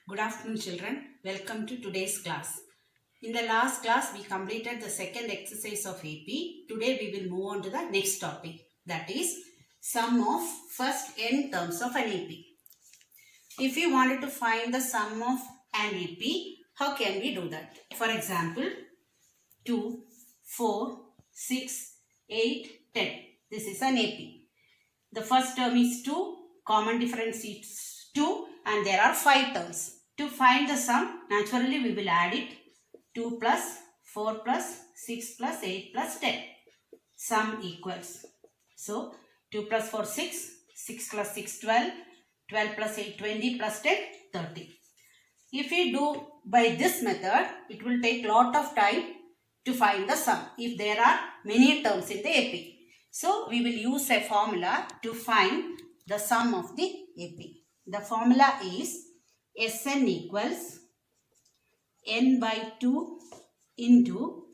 Good afternoon children. Welcome to today's class. In the last class we completed the second exercise of AP. Today we will move on to the next topic, that is sum of first n terms of an AP. If you wanted to find the sum of an AP, how can we do that? For example, 2, 4, 6, 8, 10. This is an AP. The first term is 2, common difference is 2 and there are 5 terms. To find the sum, naturally we will add it. 2 plus 4 plus 6 plus 8 plus 10. Sum equals. So, 2 plus 4 6, 6 plus 6 12, 12 plus 8 20 plus 10 30. If we do by this method, it will take lot of time to find the sum if there are many terms in the AP. So, we will use a formula to find the sum of the AP. The formula is Sn equals n by 2 into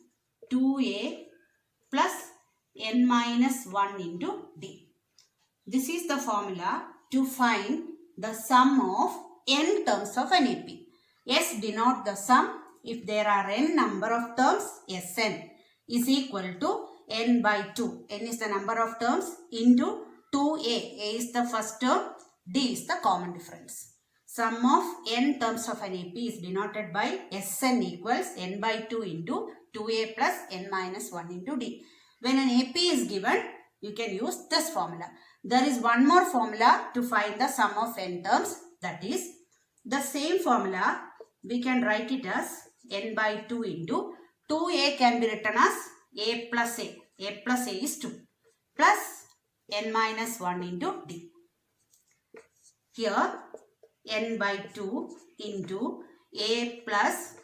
2a plus n minus 1 into d. This is the formula to find the sum of n terms of an AP. S denote the sum if there are n number of terms. Sn is equal to n by 2. N is the number of terms into 2a. A is the first term, d is the common difference. Sum of n terms of an AP is denoted by Sn equals n by 2 into 2a plus n minus 1 into d. When an AP is given, you can use this formula. There is one more formula to find the sum of n terms, that is the same formula. We can write it as n by 2 into 2a can be written as a plus a. A plus a is 2 plus n minus 1 into d. Here n by 2 into a plus,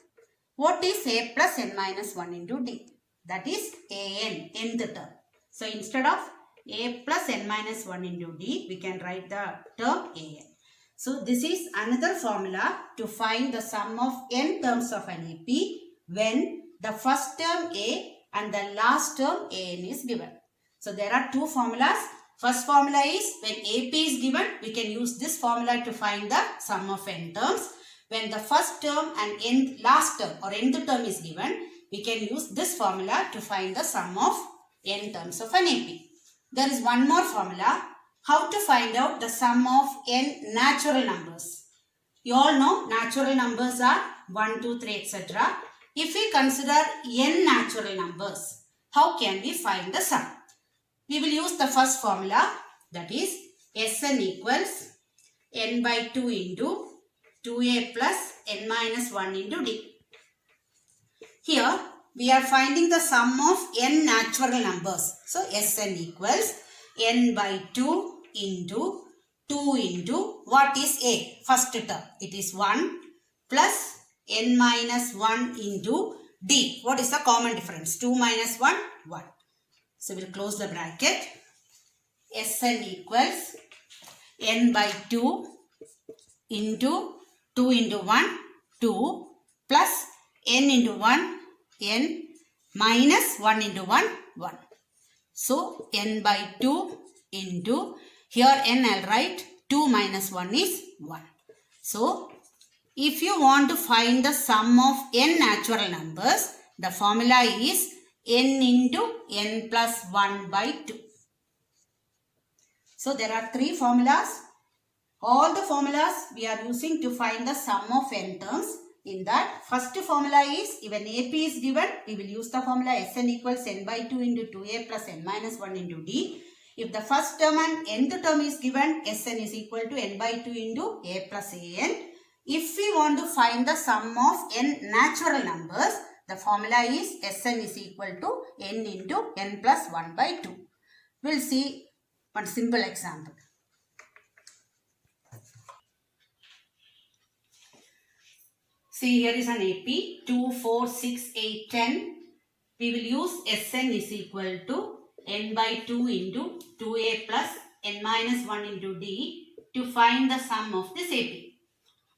what is a plus n minus 1 into d? That is an, nth term. So instead of a plus n minus 1 into d, we can write the term an. So this is another formula to find the sum of n terms of an AP when the first term a and the last term an is given. So there are two formulas. First formula is when AP is given, we can use this formula to find the sum of n terms. When the first term and last term or nth term is given, we can use this formula to find the sum of n terms of an AP. There is one more formula, how to find out the sum of n natural numbers. You all know natural numbers are 1, 2, 3, etc. If we consider n natural numbers, how can we find the sum? We will use the first formula, that is Sn equals n by 2 into 2a plus n minus 1 into d. Here we are finding the sum of n natural numbers. So Sn equals n by 2 into 2 into what is a? First term. It is 1 plus n minus 1 into d. What is the common difference? 2 minus 1, 1. So we will close the bracket. Sn equals n by 2 into 2 into 1, 2 plus n into 1, n minus 1 into 1, 1. So n by 2 into, here n I'll write 2 minus 1 is 1. So if you want to find the sum of n natural numbers, the formula is n into n plus 1 by 2. So there are three formulas. All the formulas we are using to find the sum of n terms. In that, first formula is, when AP is given, we will use the formula Sn equals n by 2 into 2a plus n minus 1 into d. If the first term and nth term is given, Sn is equal to n by 2 into a plus an. If we want to find the sum of n natural numbers, the formula is Sn is equal to n into n plus 1 by 2. We will see one simple example. See, here is an AP 2, 4, 6, 8, 10. We will use Sn is equal to n by 2 into 2a plus n minus 1 into d to find the sum of this AP.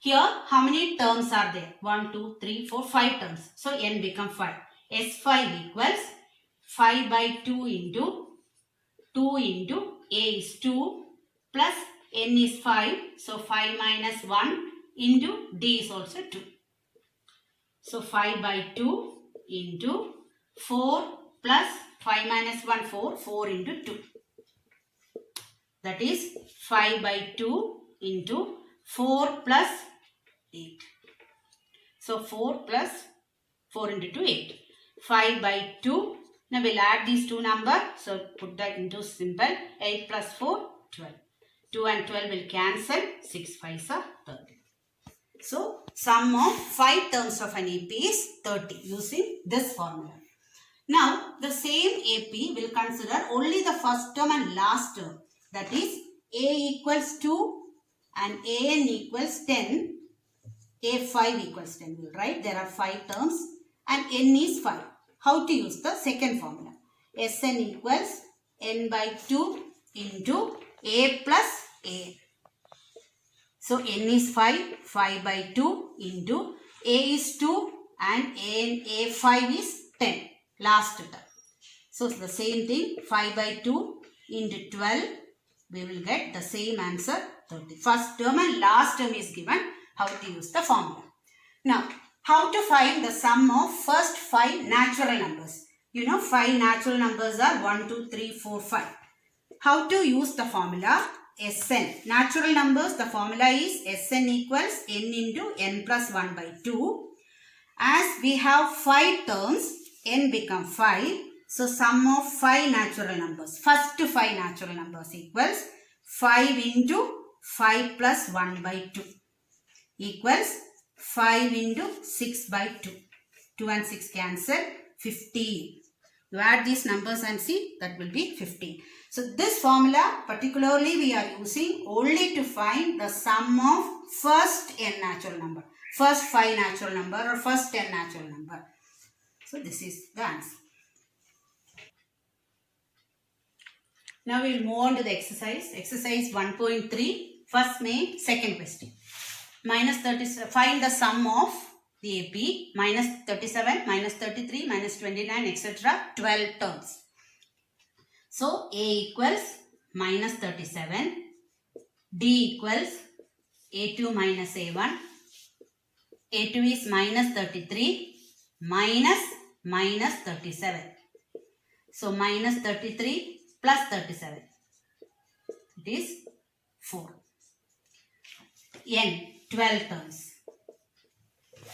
Here, how many terms are there? 1, 2, 3, 4, 5 terms. So, n become 5. S5 equals 5 by 2 into 2 into a is 2 plus n is 5. So 5 minus 1 into D is also 2. So 5 by 2 into 4 plus 5 minus 1, 4. 4 into 2. That is 5 by 2 into 4 plus 8. So 4 plus 4 into 2, 8. 5 by 2. Now we'll add these two numbers. So put that into simple. 8 plus 4, 12. 2 and 12 will cancel. 6 5s are 30. So sum of 5 terms of an AP is 30 using this formula. Now the same AP will consider only the first term and last term. That is A equals 2 and AN equals 10. A5 equals 10. We'll write there are 5 terms and N is 5. How to use the second formula? Sn equals N by 2 into A plus AN. So N is 5. 5 by 2 into A is 2 and AN A5 is 10. Last term. So it's the same thing. 5 by 2 into 12. We will get the same answer 30. First term and last term is given. How to use the formula. Now, how to find the sum of first 5 natural numbers. You know 5 natural numbers are 1, 2, 3, 4, 5. How to use the formula? Sn. Natural numbers, the formula is Sn equals n into n plus 1 by 2. As we have 5 terms, n become 5. So, sum of 5 natural numbers. First 5 natural numbers equals 5 into 5 plus 1 by 2 equals 5 into 6 by 2. 2 and 6 cancel. 15. You add these numbers and see, that will be 15. So this formula particularly we are using only to find the sum of first n natural number. First 5 natural number or first 10 natural number. So this is the answer. Now we will move on to the exercise. Exercise 1.3. First main, second question. Find the sum of the AP. Minus 37, minus 33, minus 29, etc. 12 terms. So A equals minus 37. D equals A2 minus A1. A2 is minus 33 minus 37. So minus 33 plus 37. It is 4. N, 12 terms.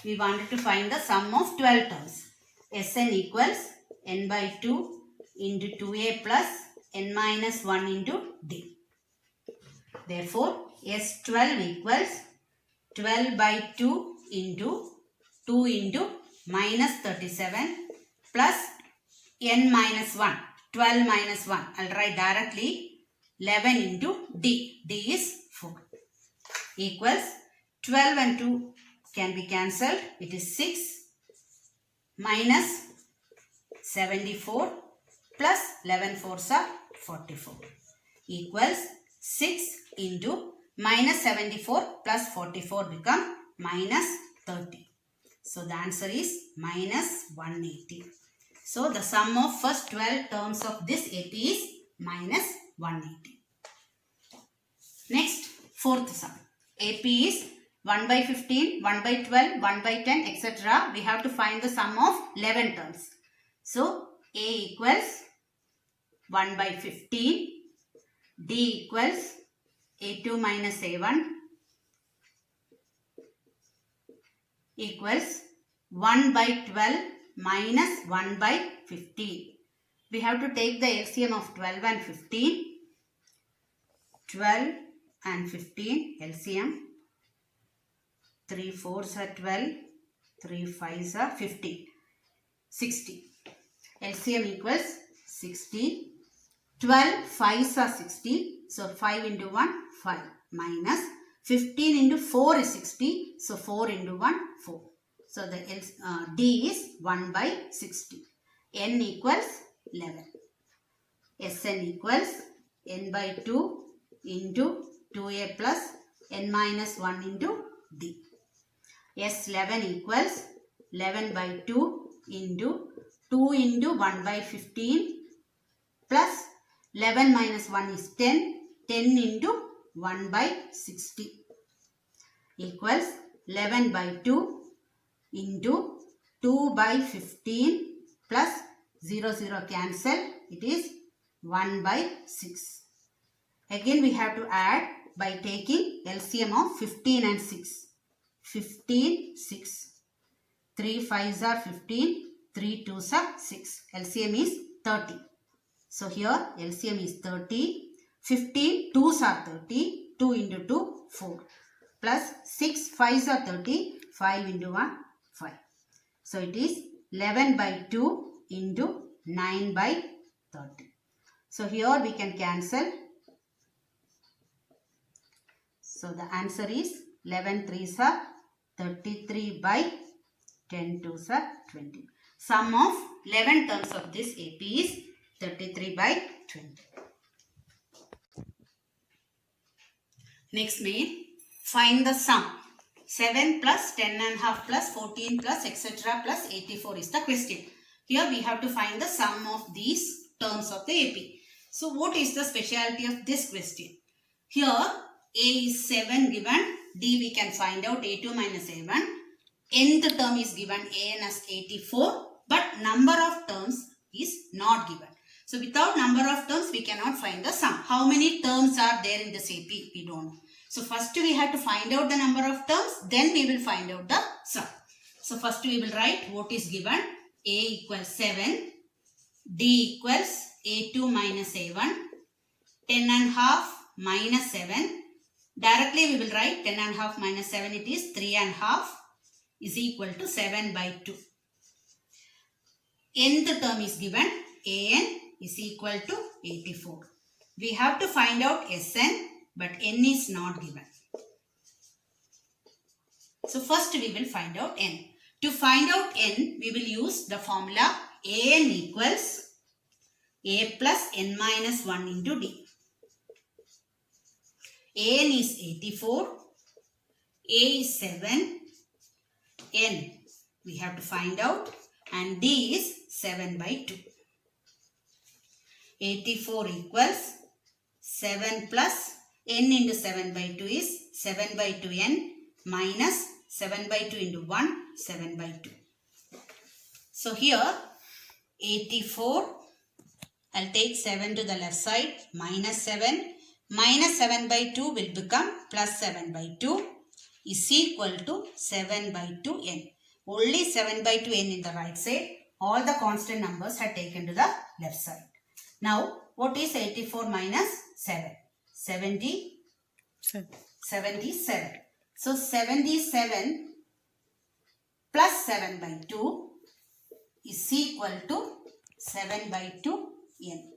We wanted to find the sum of 12 terms. Sn equals n by 2 into 2a plus n minus 1 into d. Therefore, S12 equals 12 by 2 into 2 into minus 37 plus n minus 1. 12 minus 1. I'll write directly 11 into d. d is 4. Equals 12 and 2 can be cancelled. It is 6 minus 74 plus 11 fours are 44 equals 6 into minus 74 plus 44 become minus 30. So the answer is minus 180. So the sum of first 12 terms of this AP is minus 180. Next, fourth sum. AP is 1 by 15, 1 by 12, 1 by 10, etc. We have to find the sum of 11 terms. So A equals 1 by 15, D equals A2 minus A1 equals 1 by 12 minus 1 by 15. We have to take the LCM of 12 and 15. 12 and 15 LCM. 3 4s are 12, 3 5s are 15. 60. LCM equals 60. 12 5s are 60. So 5 into 1, 5 minus 15 into 4 is 60. So 4 into 1, 4. So the D is 1 by 60. N equals 11. Sn equals n by 2 into 2a plus n minus 1 into D. S11 equals 11 by 2 into 2 into 1 by 15 plus 11 minus 1 is 10. 10 into 1 by 60. equals 11 by 2 into 2 by 15 plus 0, 0 cancel. It is 1 by 6. Again we have to add by taking LCM of 15 and 6. 15, 6. 3 5s are 15, 3 2s are 6. LCM is 30. So here LCM is 30. 15 2s are 30. 2 into 2, 4. Plus 6 5s are 30. 5 into 1, 5. So it is 11 by 2 into 9 by 30. So here we can cancel. So the answer is 11 3s are 33 by 10 2s are 20. Sum of 11 terms of this AP is 33 by 20. Next main, find the sum. 7 plus 10 and half plus 14 plus etc. plus 84 is the question. Here we have to find the sum of these terms of the AP. So what is the specialty of this question? Here A is 7 given, D we can find out A2 minus A1. Nth term is given AN as 84, but number of terms is not given. So without number of terms we cannot find the sum. How many terms are there in this AP? We don't know. So first we have to find out the number of terms, then we will find out the sum. So first we will write what is given. A equals 7, D equals A2 minus A1, 10 and half minus 7. Directly we will write 10 and half minus 7, it is 3 and half is equal to 7 by 2. Nth term is given, AN is equal to 84. We have to find out Sn, but N is not given. So first we will find out N. To find out N, we will use the formula AN equals A plus N minus 1 into D. AN is 84, A is 7, N we have to find out, and D is 7 by 2. 84 equals 7 plus N into 7 by 2 is 7 by 2 N minus 7 by 2 into 1, 7 by 2. So here 84, I'll take 7 to the left side, minus 7. Minus 7 by 2 will become plus 7 by 2 is equal to 7 by 2n. Only 7 by 2n in the right side. All the constant numbers are taken to the left side. Now, what is 84 minus 7? 77. So, 77 plus 7 by 2 is equal to 7 by 2n.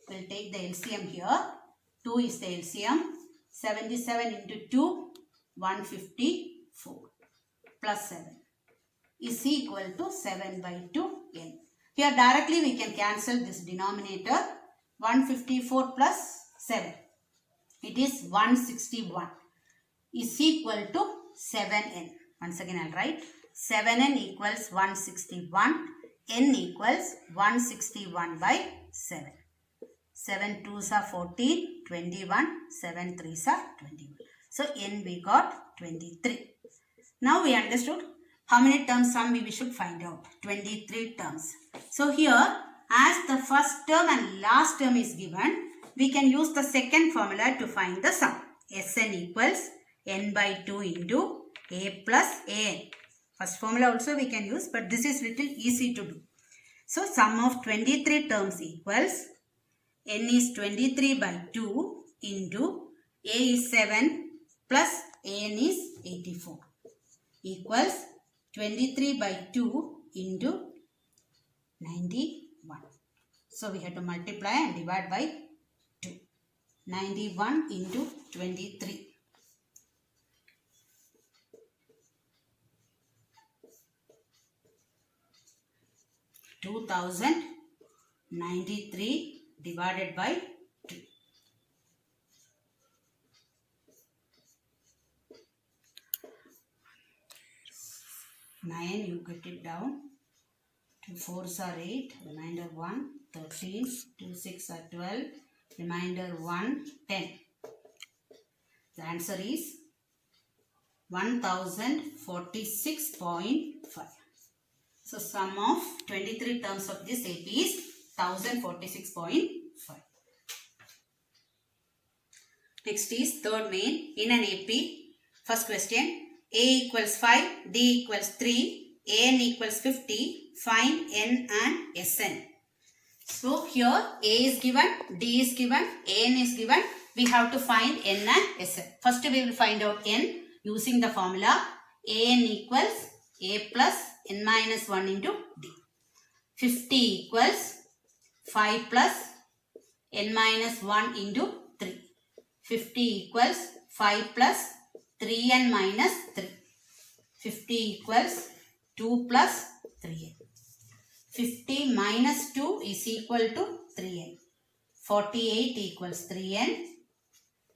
We'll take the LCM here. 2 is the LCM. 77 into 2, 154 plus 7 is equal to 7 by 2n. Here directly we can cancel this denominator. 154 plus 7. It is 161 is equal to 7n. Once again I'll write 7n equals 161. N equals 161 by 7. 7 2s are 14, 21, 7 3s are 21. So N we got 23. Now we understood how many terms sum we should find out. 23 terms. So here as the first term and last term is given, we can use the second formula to find the sum. Sn equals n by 2 into a plus an. First formula also we can use, but this is little easy to do. So sum of 23 terms equals n is 23 by 2 into a is 7 plus an is 84 equals 23 by 2 into 91. So we have to multiply and divide by 2. 91 into 23. (2093) divided by 2. Nine, you get it down. 2 4s are 8, remainder 1, 13, 2 6 are 12, remainder 1, 10. The answer is 1046.5. So sum of 23 terms of this AP is 1046.5. Next is third main. In an AP, first question, A equals 5, D equals 3, An equals 50, find N and Sn. So here A is given, D is given, An is given. We have to find N and Sn. First we will find out N using the formula An equals A plus N minus 1 into D. 50 equals 5 plus N minus 1 into 3. 50 equals 5 plus 3n minus 3. 50 equals 2 plus 3n. 50 minus 2 is equal to 3n. 48 equals 3n.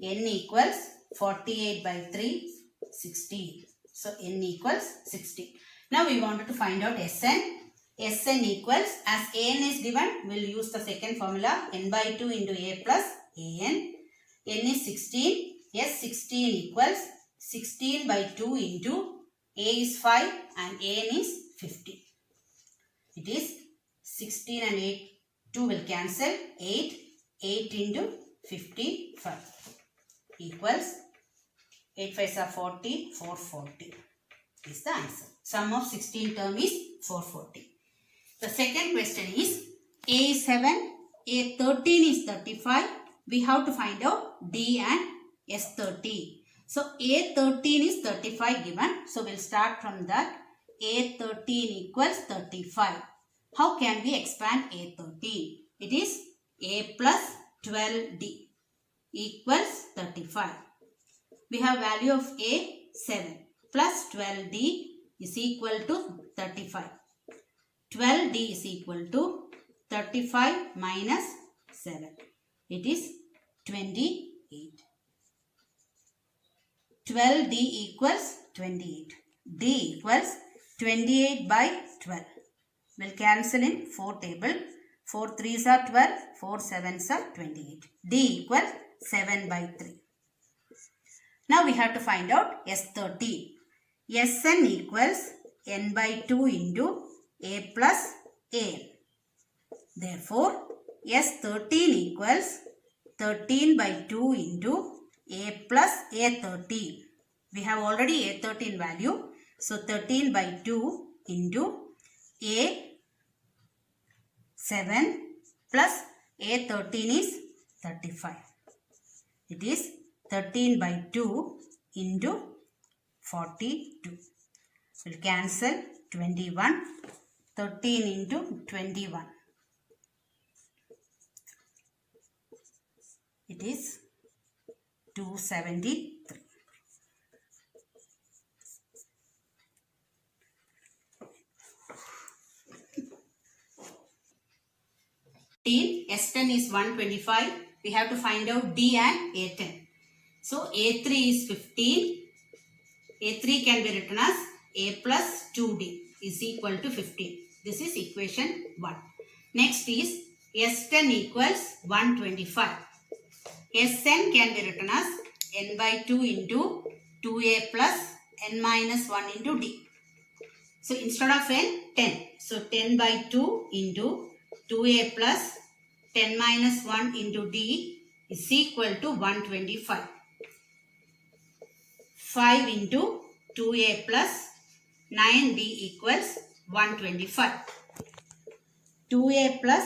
N equals 48 by 3, 16. So n equals 16. Now we wanted to find out Sn. Sn equals, as An is given, we will use the second formula, n by 2 into A plus An. N is 16. S16 equals 16 by 2 into A is 5 and An is 50. It is 16 and 8, 2 will cancel, 8. 8 into 55 equals 8 5s are 40, 440 is the answer. Sum of 16 term is 440. The second question is A is 7, A13 is 35. We have to find out D and S30. So A13 is 35 given. So we'll start from that. A13 equals 35. How can we expand A13? It is A plus 12D equals 35. We have value of A 7 plus 12D is equal to 35. 12D is equal to 35 minus 7. It is 28. 12D equals 28. D equals 28 by 12. We'll cancel in 4 table. 4 3s are 12. 4 7s are 28. D equals 7 by 3. Now we have to find out S30. Sn equals n by 2 into A plus An. Therefore, S13 equals 13 by 2 into A plus A13. We have already A13 value. So, 13 by 2 into A7 plus A13 is 35. It is 13 by 2 into 42. We'll cancel 21. 13 into 21. It is 273. S10 is 125. We have to find out D and A10. So A3 is 15. A3 can be written as A plus 2D is equal to 15. This is equation 1. Next is S10 equals 125. Sn can be written as n by 2 into 2A plus n minus 1 into D. So instead of n, 10. So 10 by 2 into 2A plus 10 minus 1 into D is equal to 125. 5 into 2A plus 9D equals 125. 2A plus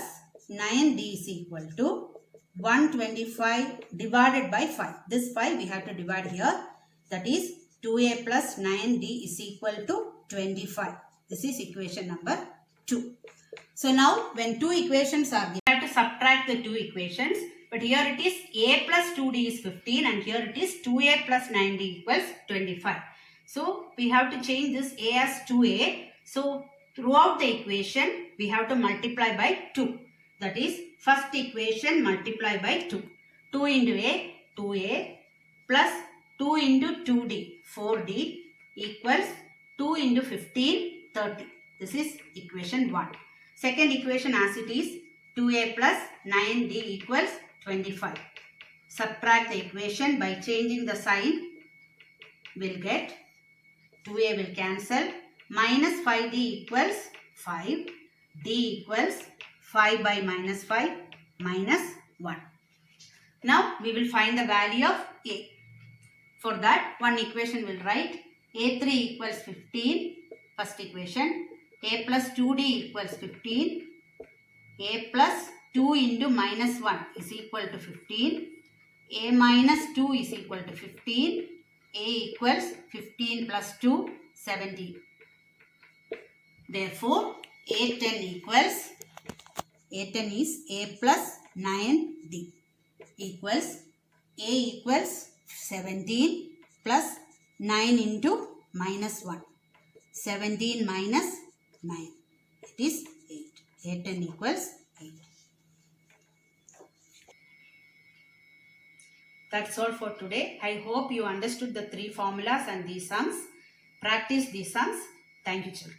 9D is equal to 125 divided by 5. This 5 we have to divide here. That is 2A plus 9D is equal to 25. This is equation number 2. So now when two equations are given, we have to subtract the two equations. But here it is A plus 2D is 15 and here it is 2A plus 9D equals 25. So we have to change this A as 2A. So throughout the equation we have to multiply by 2. That is first equation multiply by 2. 2 into A, 2A plus 2 into 2D, 4D equals 2 into 15, 30. This is equation 1. Second equation as it is 2A plus 9D equals 25. Subtract the equation by changing the sign. We'll get 2a will cancel. Minus 5d equals 5. d equals 5 by minus 5 minus 1. Now we will find the value of a. For that, one equation will write a3 equals 15, first equation. A plus 2d equals 15. A plus 2 into minus 1 is equal to 15. A minus 2 is equal to 15. A equals 15 plus 2, 17. Therefore, A10 equals, A10 is A plus 9D equals, A equals 17 plus 9 into minus 1. 17 minus 9. It is 8. A10 equals 8. That's all for today. I hope you understood the three formulas and these sums. Practice these sums. Thank you, children.